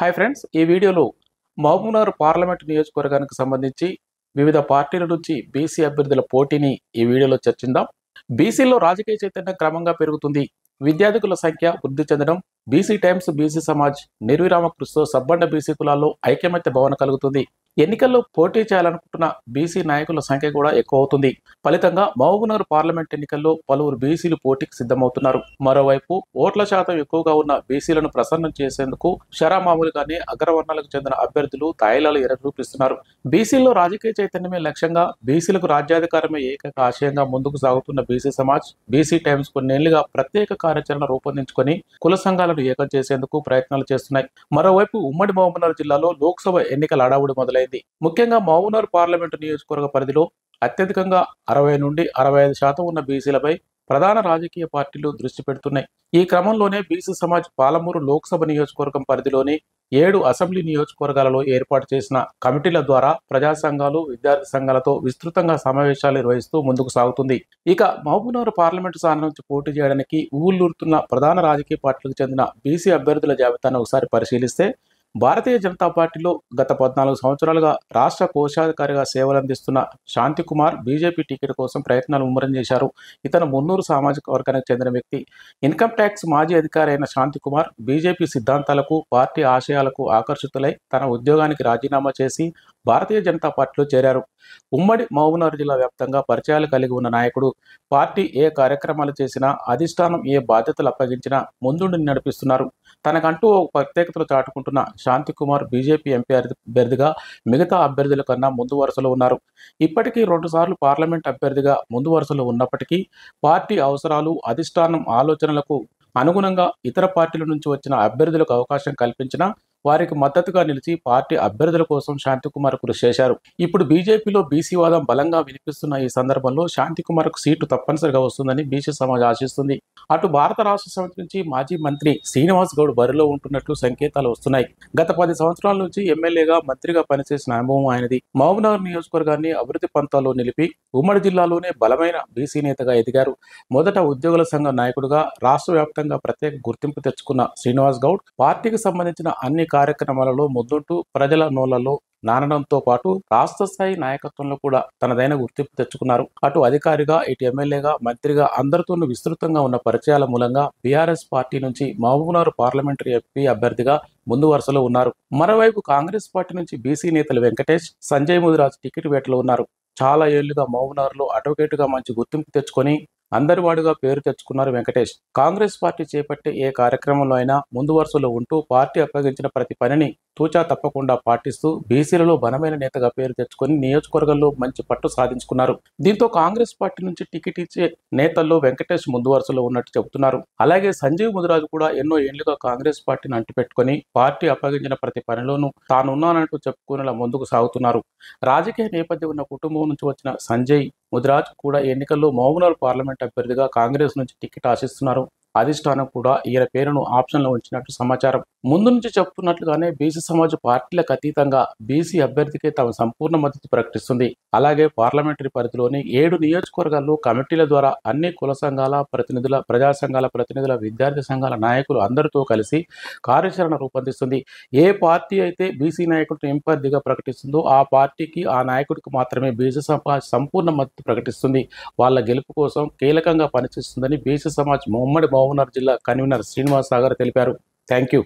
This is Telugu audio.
హాయ్ ఫ్రెండ్స్, ఈ వీడియోలో మహబూబ్నగర్ పార్లమెంట్ నియోజకవర్గానికి సంబంధించి వివిధ పార్టీల నుంచి బీసీ అభ్యర్థుల పోటీని ఈ వీడియోలో చర్చిద్దాం. బీసీలో రాజకీయ చైతన్యం క్రమంగా పెరుగుతుంది. విద్యార్థికుల సంఖ్య వృద్ధి చెందడం, బీసీ టైమ్స్, బీసీ సమాజ్, నిర్విరామ కృషితో సబ్బండ బీసీ కులాల్లో ఐకమత్య భావన కలుగుతుంది. ఎన్నికల్లో పోటీ చేయాలనుకుంటున్న బీసీ నాయకుల సంఖ్య కూడా ఎక్కువ అవుతుంది. ఫలితంగా మహబూబ్నగర్ పార్లమెంట్ ఎన్నికల్లో పలువురు బీసీలు పోటీకి సిద్ధమవుతున్నారు. మరోవైపు ఓట్ల శాతం ఎక్కువగా ఉన్న బీసీలను ప్రసన్నం చేసేందుకు షరామామూలుగానే అగ్రవర్ణాలకు చెందిన అభ్యర్థులు తాయిలాలు ఎరచూపిస్తున్నారు. బీసీల్లో రాజకీయ చైతన్యమే లక్ష్యంగా, బీసీలకు రాజ్యాధికారమే ఏకైక ఆశయంగా ముందుకు సాగుతున్న బీసీ సమాజ్, బీసీ టైమ్స్ కొన్నేళ్లుగా ప్రత్యేక కార్యాచరణ రూపొందించుకొని కుల సంఘాలను ఏకం చేసేందుకు ప్రయత్నాలు చేస్తున్నాయి. మరోవైపు ఉమ్మడి మహబూబ్నగర్ జిల్లాలో లోక్సభ ఎన్నికల హడావుడి మొదలైంది. ముఖ్యంగా మహబూబ్నగర్ పార్లమెంటు నియోజకవర్గ పరిధిలో అత్యధికంగా 60 నుండి 65% ఉన్న బీసీలపై ప్రధాన రాజకీయ పార్టీలు దృష్టి పెడుతున్నాయి. ఈ క్రమంలోనే బీసీ సమాజ్ పాలమూరు లోక్సభ నియోజకవర్గం పరిధిలోని 7 అసెంబ్లీ నియోజకవర్గాలలో ఏర్పాటు చేసిన కమిటీల ద్వారా ప్రజా సంఘాలు, విద్యార్థి సంఘాలతో విస్తృతంగా సమావేశాలు నిర్వహిస్తూ ముందుకు సాగుతుంది. ఇక మహబూబ్నగర్ పార్లమెంటు స్థానం నుంచి పోటీ చేయడానికి ఊళ్ళూరుతున్న ప్రధాన రాజకీయ పార్టీలకు చెందిన బీసీ అభ్యర్థుల జాబితాను ఒకసారి పరిశీలిస్తే, భారతీయ జనతా పార్టీలో గత 14 సంవత్సరాలుగా రాష్ట్ర కోశాధికారిగా సేవలందిస్తున్న శాంతికుమార్ బీజేపీ టికెట్ కోసం ప్రయత్నాలు ముమ్మరం చేశారు. ఇతను మున్నూరు సామాజిక వర్గానికి చెందిన వ్యక్తి. ఇన్కమ్ ట్యాక్స్ మాజీ అధికారి అయిన శాంతికుమార్ బీజేపీ సిద్ధాంతాలకు, పార్టీ ఆశయాలకు ఆకర్షితులై తన ఉద్యోగానికి రాజీనామా చేసి భారతీయ జనతా పార్టీలో చేరారు. ఉమ్మడి మహబూబ్నగర్ జిల్లా వ్యాప్తంగా పరిచయాలు కలిగి ఉన్న నాయకుడు. పార్టీ ఏ కార్యక్రమాలు చేసినా, అధిష్టానం ఏ బాధ్యతలు అప్పగించినా ముందుండి నడిపిస్తున్నారు. తనకంటూ ఒక ప్రత్యేకతలు చాటుకుంటున్న శాంతికుమార్ బీజేపీ ఎంపీ అభ్యర్థిగా మిగతా అభ్యర్థుల కన్నా ముందు వరుసలో ఉన్నారు. ఇప్పటికీ 2 సార్లు పార్లమెంట్ అభ్యర్థిగా ముందు వరుసలో ఉన్నప్పటికీ పార్టీ అవసరాలు, అధిష్టానం ఆలోచనలకు అనుగుణంగా ఇతర పార్టీల నుంచి వచ్చిన అభ్యర్థులకు అవకాశం కల్పించినా వారికి మద్దతుగా నిలిచి పార్టీ అభ్యర్థుల కోసం శాంతికుమార్ కృషి చేశారు. ఇప్పుడు బీజేపీలో బీసీ వాదం బలంగా వినిపిస్తున్న ఈ సందర్భంలో శాంతికుమార్కు సీటు తప్పనిసరిగా వస్తుందని బీసీ సమాజ్ ఆశిస్తుంది. అటు భారత రాష్ట్ర సమితి నుంచి మాజీ మంత్రి శ్రీనివాస్ గౌడ్ బరిలో ఉంటున్నట్లు సంకేతాలు వస్తున్నాయి. గత 10 సంవత్సరాల నుంచి ఎమ్మెల్యేగా, మంత్రిగా పనిచేసిన అనుభవం ఆయనది. మహబూబ్నగర్ నియోజకవర్గాన్ని అభివృద్ధి పంతాల్లో నిలిపి ఉమ్మడి జిల్లాలోనే బలమైన బీసీ నేతగా ఎదిగారు. మొదట ఉద్యోగుల సంఘం నాయకుడిగా రాష్ట్ర వ్యాప్తంగా ప్రత్యేక గుర్తింపు తెచ్చుకున్న శ్రీనివాస్ గౌడ్ పార్టీకి సంబంధించిన అన్ని కార్యక్రమాలలో ముందుంటూ ప్రజల నోళ్లలో నానడంతో పాటు రాష్ట్ర స్థాయి నాయకత్వంలో కూడా తనదైన గుర్తింపు తెచ్చుకున్నారు. అటు అధికారిగా, ఇటు ఎమ్మెల్యేగా, మంత్రిగా అందరితోనూ విస్తృతంగా ఉన్న పరిచయాల మూలంగా బీఆర్ఎస్ పార్టీ నుంచి మహబూబ్నగర్ పార్లమెంటరీ ఎంపీ అభ్యర్థిగా ముందు వరుసలో ఉన్నారు. మరోవైపు కాంగ్రెస్ పార్టీ నుంచి బీసీ నేతలు వెంకటేష్, సంజయ్ ముదిరాజ్ టికెట్ వేటలో ఉన్నారు. చాలా ఏళ్లుగా మహబూబ్నగర్లో అడ్వకేటుగా మంచి గుర్తింపు తెచ్చుకొని అందరివాడుగా పేరు తెచ్చుకున్నారు వెంకటేష్. కాంగ్రెస్ పార్టీ చేపట్టే ఏ కార్యక్రమంలో అయినా ముందు వరుసలో ఉంటూ పార్టీ అప్పగించిన ప్రతి పనిని తూచా తప్పకుండా పాటిస్తూ బీసీలలో బలమైన నేతగా పేరు తెచ్చుకొని నియోజకవర్గంలో మంచి పట్టు సాధించుకున్నారు. దీంతో కాంగ్రెస్ పార్టీ నుంచి టికెట్ ఇచ్చే నేతల్లో వెంకటేష్ ముందు వరుసలో ఉన్నట్టు చెబుతున్నారు. అలాగే సంజీవ్ ముదిరాజు కూడా ఎన్నో ఏళ్లుగా కాంగ్రెస్ పార్టీని అంటిపెట్టుకుని పార్టీ అప్పగించిన ప్రతి పనిలోనూ తానున్నానంటూ చెప్పుకునేలా ముందుకు సాగుతున్నారు. రాజకీయ నేపథ్యం ఉన్న కుటుంబం నుంచి వచ్చిన సంజయ్ ముదిరాజ్ కూడా ఎన్నికల్లో మహబూబ్నగర్ పార్లమెంట్ అభ్యర్థిగా కాంగ్రెస్ నుంచి టికెట్ ఆశిస్తున్నారు. అధిష్టానం కూడా ఈయన పేరును ఆప్షన్లో ఉంచినట్టు సమాచారం. ముందు నుంచి చెప్తున్నట్లుగానే బీసీ సమాజ్ పార్టీలకు అతీతంగా బీసీ అభ్యర్థికే తమ సంపూర్ణ మద్దతు ప్రకటిస్తుంది. అలాగే పార్లమెంటరీ పరిధిలోని 7 నియోజకవర్గాల్లో కమిటీల ద్వారా అన్ని కుల సంఘాల ప్రతినిధుల, ప్రజా సంఘాల ప్రతినిధుల, విద్యార్థి సంఘాల నాయకులు అందరితో కలిసి కార్యాచరణ రూపొందిస్తుంది. ఏ పార్టీ అయితే బీసీ నాయకుడిని ఎంపీ ప్రకటిస్తుందో ఆ పార్టీకి, ఆ నాయకుడికి మాత్రమే బీసీ సమాజ్ సంపూర్ణ మద్దతు ప్రకటిస్తుంది. వాళ్ళ గెలుపు కోసం కీలకంగా పనిచేస్తుందని బీసీ సమాజ్ ఉమ్మడి మహబూబ్నగర్ జిల్లా కన్వీనర్ శ్రీనివాస్ సాగర్ తెలిపారు. Thank you.